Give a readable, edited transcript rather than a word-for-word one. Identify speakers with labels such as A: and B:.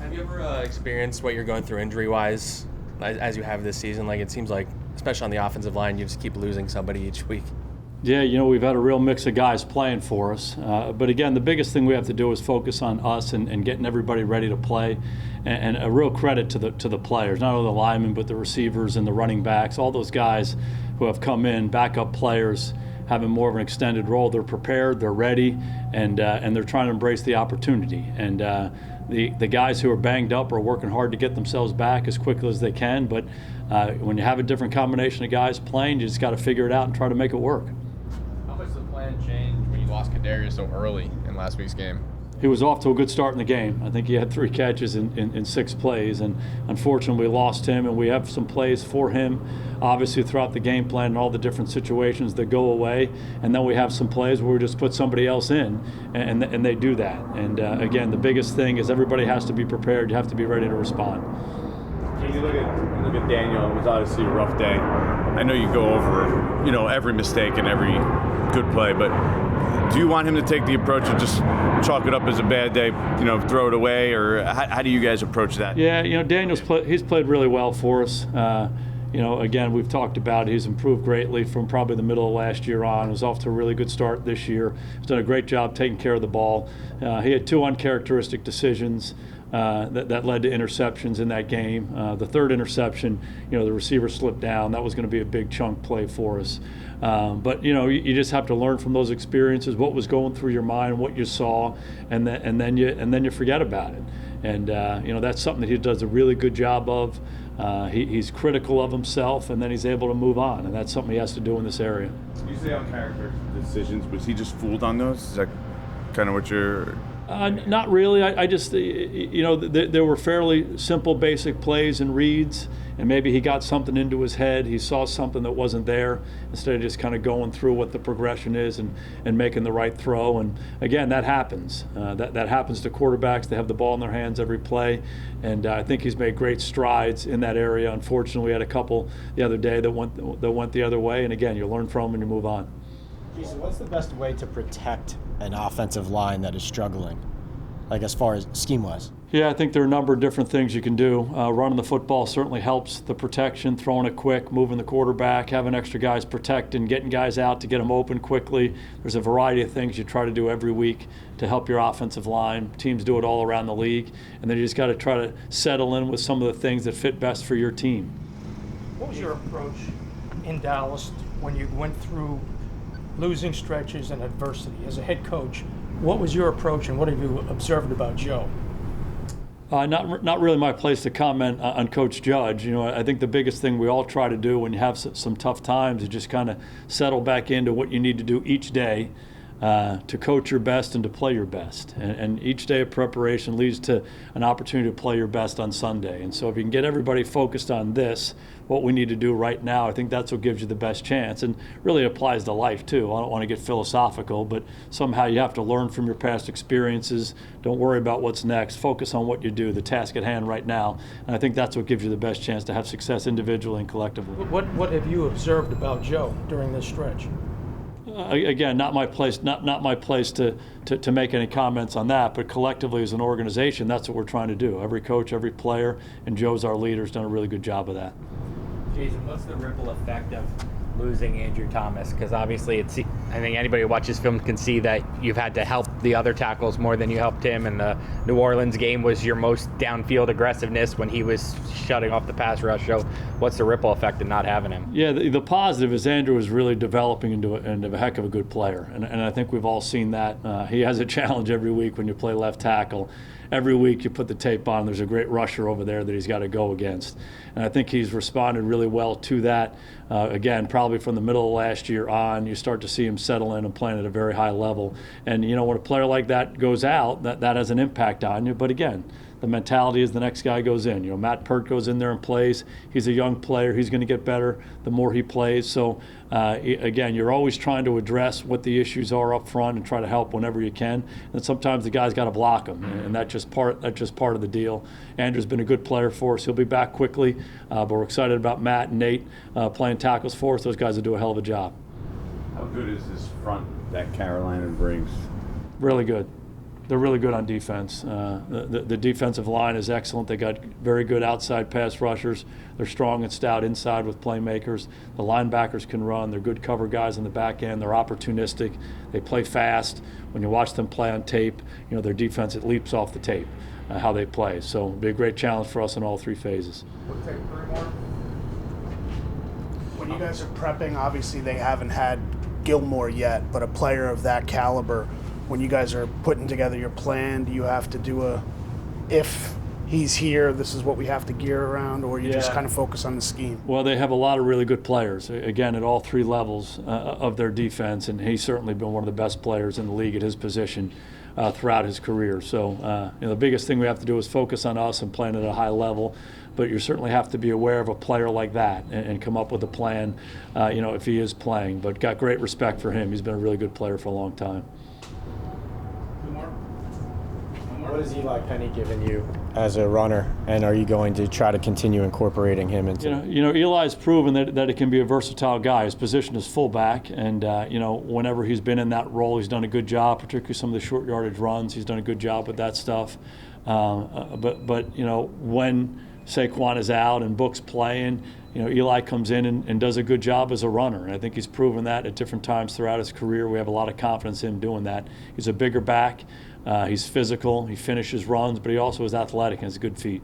A: Have you ever experienced what you're going through injury-wise as you have this season? Like, it seems like, especially on the offensive line, you just keep losing somebody each week.
B: Yeah, we've had a real mix of guys playing for us. But again, the biggest thing we have to do is focus on us and getting everybody ready to play. And a real credit to the players, not only the linemen, but the receivers and the running backs, all those guys who have come in, backup players, having more of an extended role. They're prepared, they're ready, and they're trying to embrace the opportunity. And the guys who are banged up are working hard to get themselves back as quickly as they can. But when you have a different combination of guys playing, you just got to figure it out and try to make it work.
C: How much did the plan change when you lost Kadarius so early in last week's game?
B: He was off to a good start in the game. I think he had 3 catches in 6 plays, and unfortunately we lost him, and we have some plays for him, obviously throughout the game plan and all the different situations that go away, and then we have some plays where we just put somebody else in, and they do that. And again, the biggest thing is everybody has to be prepared. You have to be ready to respond.
D: You look at Daniel. It was obviously a rough day. I know you go over, every mistake and every good play, but do you want him to take the approach of just chalk it up as a bad day, throw it away, or how do you guys approach that?
B: Yeah, Daniel's he's played really well for us. Again, we've talked about it. He's improved greatly from probably the middle of last year on. He was off to a really good start this year. He's done a great job taking care of the ball. He had 2 uncharacteristic decisions that led to interceptions in that game. The 3rd interception, the receiver slipped down. That was going to be a big chunk play for us. But you just have to learn from those experiences, what was going through your mind, what you saw, and then you forget about it. And that's something that he does a really good job of. He's critical of himself, and then he's able to move on, and that's something he has to do in this area.
D: You say on character decisions, was he just fooled on those? Is that kind of what you're?
B: Not really. I just, there were fairly simple, basic plays and reads, and maybe he got something into his head. He saw something that wasn't there instead of just kind of going through what the progression is and making the right throw. And again, that happens. That happens to quarterbacks. They have the ball in their hands every play, and I think he's made great strides in that area. Unfortunately, we had a couple the other day that went the other way, and again, you learn from them and you move on.
E: Jason, what's the best way to protect an offensive line that is struggling, like as far as scheme-wise?
B: Yeah, I think there are a number of different things you can do. Running the football certainly helps the protection, throwing it quick, moving the quarterback, having extra guys protecting, getting guys out to get them open quickly. There's a variety of things you try to do every week to help your offensive line. Teams do it all around the league, and then you just got to try to settle in with some of the things that fit best for your team.
F: What was your approach in Dallas when you went through losing stretches and adversity? As a head coach, what was your approach and what have you observed about Joe?
B: Not really my place to comment on Coach Judge. I think the biggest thing we all try to do when you have some tough times is just kind of settle back into what you need to do each day to coach your best and to play your best. And each day of preparation leads to an opportunity to play your best on Sunday. And so if you can get everybody focused on this, what we need to do right now, I think that's what gives you the best chance. And really applies to life too. I don't want to get philosophical, but somehow you have to learn from your past experiences. Don't worry about what's next. Focus on what you do, the task at hand right now. And I think that's what gives you the best chance to have success individually and collectively.
F: What have you observed about Joe during this stretch?
B: Again, not my place. Not my place to make any comments on that. But collectively, as an organization, that's what we're trying to do. Every coach, every player, and Joe's our leader, has done a really good job of that.
G: Jason, what's the ripple effect of losing Andrew Thomas? Because obviously, I think anybody who watches film can see that you've had to help the other tackles more than you helped him. And the New Orleans game was your most downfield aggressiveness when he was shutting off the pass rush. So what's the ripple effect of not having him?
B: Yeah, the positive is Andrew is really developing into a heck of a good player. And I think we've all seen that. He has a challenge every week when you play left tackle. Every week you put the tape on, there's a great rusher over there that he's got to go against. And I think he's responded really well to that. Again, probably from the middle of last year on, you start to see him settle in and playing at a very high level. And, when a player like that goes out, that has an impact on you. But again, the mentality is the next guy goes in. Matt Pert goes in there and plays. He's a young player. He's going to get better the more he plays. So, again, you're always trying to address what the issues are up front and try to help whenever you can. And sometimes the guy's got to block them, and that's just part of the deal. Andrew's been a good player for us. He'll be back quickly, but we're excited about Matt and Nate playing tackles for us. Those guys will do a hell of a job.
D: How good is this front that Carolina brings?
B: Really good. they're really good on defense. The defensive line is excellent. They got very good outside pass rushers. They're strong and stout inside with playmakers. The linebackers can run. They're good cover guys on the back end. They're opportunistic. They play fast. When you watch them play on tape, their defense, it leaps off the tape, how they play. So it'll be a great challenge for us in all three phases.
H: When you guys are prepping, obviously they haven't had Gilmore yet, but a player of that caliber, when you guys are putting together your plan, do you have to do if he's here, this is what we have to gear around, or you just kind of focus on the scheme?
B: Well, they have a lot of really good players, again, at all three levels of their defense, and he's certainly been one of the best players in the league at his position throughout his career. So the biggest thing we have to do is focus on us and playing at a high level, but you certainly have to be aware of a player like that and come up with a plan, if he is playing. But got great respect for him. He's been a really good player for a long time.
E: What has Eli Penny given you as a runner, and are you going to try to continue incorporating him into?
B: Eli's proven that it can be a versatile guy. His position is fullback, and whenever he's been in that role, he's done a good job. Particularly some of the short yardage runs, he's done a good job with that stuff. But when Saquon is out and Book's playing, Eli comes in and does a good job as a runner. And I think he's proven that at different times throughout his career. We have a lot of confidence in him doing that. He's a bigger back. He's physical. He finishes runs, but he also is athletic and has good feet.